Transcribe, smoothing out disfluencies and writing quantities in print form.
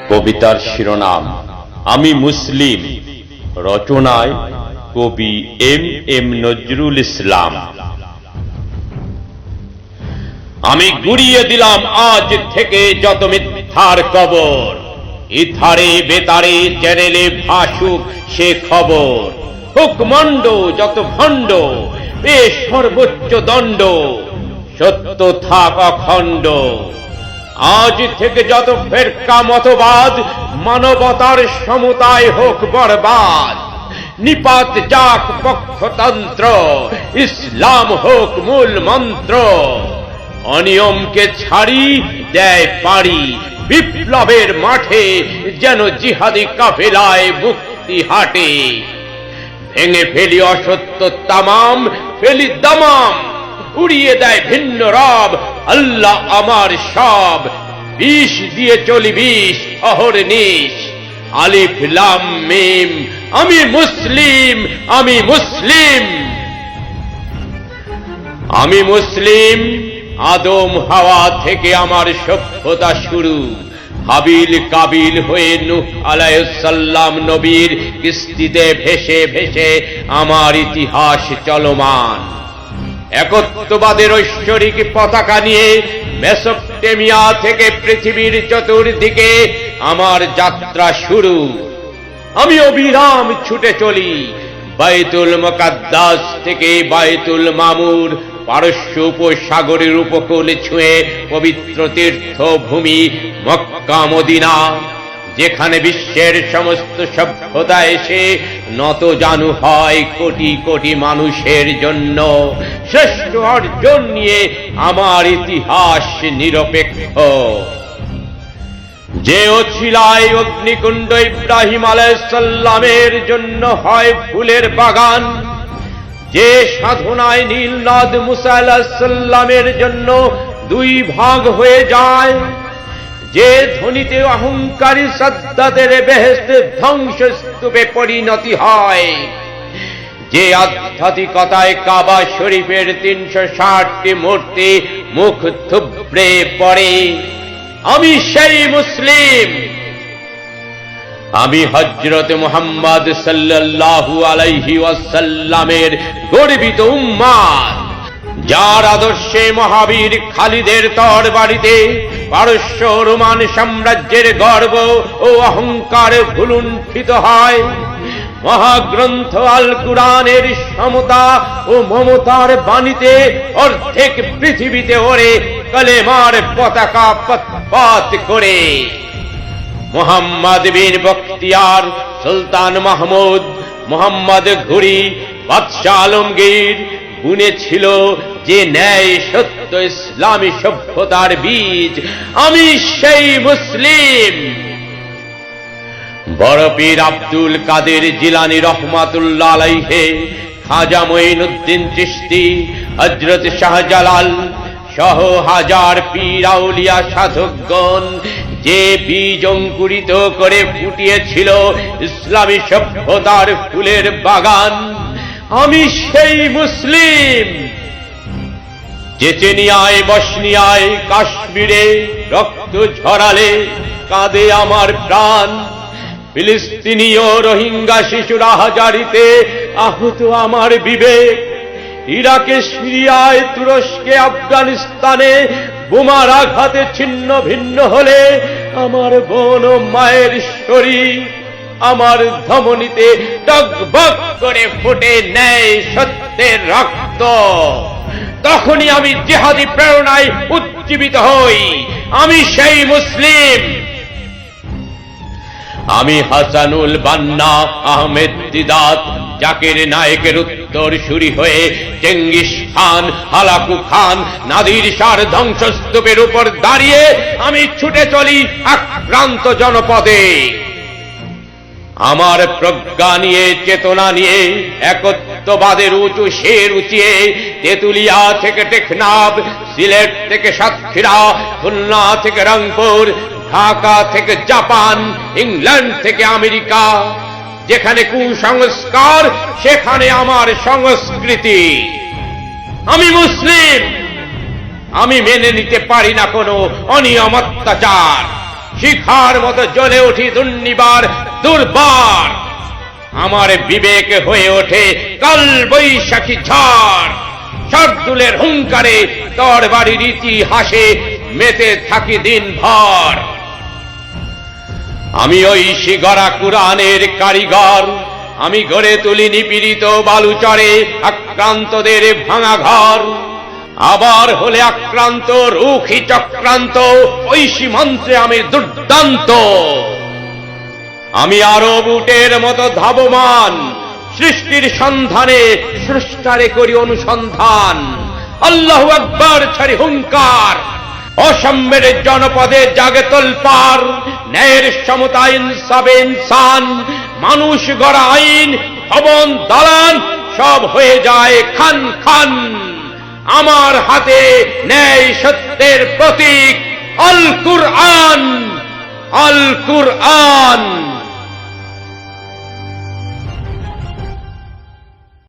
কবিতার শিরোনাম আমি মুসলিম, রচনায় কবি এম নজরুল ইসলাম। আমি গুড়িয়ে দিলাম আজ থেকে যত মিথ্যার কবর, ইথারে বেতারে চ্যানেলে ভাসুক সে খবর। হুকমন্ড যত ভণ্ড এ সর্বোচ্চ দণ্ড, সত্য থাক অখণ্ড। আজ থেকে যত ফেরকা মতবাদ, মানবতার সমতায় হোক বরবাদ। নিপাত যাক পক্ষতন্ত্র, ইসলাম হোক মূল মন্ত্র। অনিয়মকে ছাড়ি দেয় পারি, বিপ্লবের মাঠে যেন জিহাদি কাফেলায় মুক্তি হাটে। ভেঙে ফেলি অসত্য তামাম, ফেলি দামাম, উড়িয়ে দেয় ভিন্ন রব। আল্লাহ আমার সব, বিষ দিয়ে চলি বিষ অহর্নিশ। আলিফ লাম মিম, আমি মুসলিম, আমি মুসলিম। আমি মুসলিম, আদম হাওয়া থেকে আমার সভ্যতা শুরু। হাবিল কাবিল হয়ে নূহ আলাইহিস সালাম নবীর কিস্তিতে ভেসে ভেসে আমার ইতিহাস চলমান। একত্ববাদের ঐশ্বরিক পতাকা নিয়ে মেসোপটেমিয়া থেকে পৃথিবীর চতুর্দিকে আমার যাত্রা শুরু। আমি অবিরাম ছুটে চলি বাইতুল মুকাদ্দাস থেকে বাইতুল মামুর, পারস্য উপসাগরের উপকূল ছুঁয়ে পবিত্র তীর্থভূমি মক্কা মদিনা, যেখানে বিশ্বের সমস্ত সভ্যতা এসে নত জানু হয় কোটি কোটি মানুষের জন্য। শ্রেষ্ঠ অর্জন নিয়ে আমার ইতিহাস নিরপেক্ষ। যে ওছিলায় অগ্নিকুণ্ড ইব্রাহিম আলাইহিস সালামের জন্য হয় ফুলের বাগান, যে সাধনায় নীল নদ মুসা আলাইহিস সালামের জন্য দুই ভাগ হয়ে যায়, যে ধ্বনিতে অহংকারী সাদ্দাতের বেহেশতের ধ্বংসস্তূপে পরিণতি হয়, যে আধ্যাত্মিকতায় কাবা শরীফের ৩৬০টি মূর্তি মুখ থুবড়ে পড়ে, আমি সেই মুসলিম। আমি হযরত মুহাম্মদ সাল্লাল্লাহু আলাইহি ওয়াসাল্লামের গর্বিত উম্মত, যার আদর্শে মহাবীর খালিদের তরবারিতে পারস্য রোমান সাম্রাজ্যের গর্ব ও অহংকার ভুলুণ্ঠিত হয়। মহাগ্রন্থ আল কুরআনের সমতা ও মমতার বাণীতে অর্ধেক পৃথিবীতে ওরে কালেমার পতাকা পথ করে। মুহাম্মদ বিন বখতিয়ার, সুলতান মাহমুদ, মোহাম্মদ ঘুরি, বাদশাহ আলমগীর বুনেছিল যে ন্যায় সত্য ইসলামী সভ্যতার বীজ। আমি সেই মুসলিম। বড় পীর আব্দুল কাদের জিলানী রহমাতুল্লাহ আলাইহি, খাজা মঈনুদ্দিন চিশতি, হযরত শাহজালাল সহ হাজার পীর আউলিয়া সাধকগণ যে বীজ অঙ্কুরিত করে ফুটিয়েছিল ইসলামী সভ্যতার ফুলের বাগান। আমি সেই মুসলিম। চেচেনিয়ায়, বসনিয়ায়, কাশ্মীরে রক্ত ঝরালে কাঁদে আমার প্রাণ। ফিলিস্তিনীয় রোহিঙ্গা শিশুরা হাজারিতে আহত আমার বিবেক। ইরাকে, সিরিয়ায়, তুরস্কে, আফগানিস্তানে বোমার আঘাতে ছিন্ন ভিন্ন হলে আমার বোন ও মায়ের শরীর আমার ধমনীতে টগবগ করে ফুটে ন্যায় সত্যের রক্ত। তখনই আমি জিহাদি প্রেরণায় উজ্জীবিত হই। আমি সেই মুসলিম। আমি হাসানুল বান্না, আহমেদ দিদাত, জাকির নায়েকের উত্তরসূরি হয়ে Genghis Khan, Hulagu Khan, Nadir শাহর ধ্বংসস্তূপের উপর দাঁড়িয়ে আমি ছুটে চলি আক্রান্ত জনপদে। আমার প্রজ্ঞা নিয়ে, চেতনা নিয়ে, একত্ববাদের উঁচু শের উঁচিয়ে তেতুলিয়া থেকে টেকনাফ, সিলেট থেকে সাতক্ষীরা, খুলনা থেকে রংপুর, ঢাকা থেকে জাপান, ইংল্যান্ড থেকে আমেরিকা, যেখানে কুসংস্কার সেখানে আমার সংস্কৃতি। আমি মুসলিম। আমি মেনে নিতে পারি না কোনো অনিয়ম অত্যাচার। শিখার মতো জ্বলে উঠি দুর্নিবার দুর্বার। আমার বিবেক হয়ে ওঠে কাল বৈশাখী ঝড়। শার্দুলের হুঙ্কারে তরবারির ইতিহাসে মেতে থাকি দিনভর। আমি ঐশী গড়া কুরআনের কারিগর, আমি গড়ে তুলি নিপীড়িত বালুচরে আক্রান্তদের ভাঙা ঘর। আবার হলে আক্রান্ত রুখি চক্রান্ত, ঐশী মন্ত্রে আমি দুর্দান্ত। আমি আরব উটের মতো ধাবমান, সৃষ্টির সন্ধানে স্রষ্টারে করি অনুসন্ধান। আল্লাহু আকবার ছাড়ি হুঙ্কার, অসাম্যের জনপদে জাগে তোলপার। ন্যায়ের সমতা ইনসাফে ইনসান, মানুষ গড়া আইন ভবন দালান সব হয়ে যায় খান খান। আমার হাতে ন্যায় সত্যের প্রতীক আল কুরআন, আল কুরআন।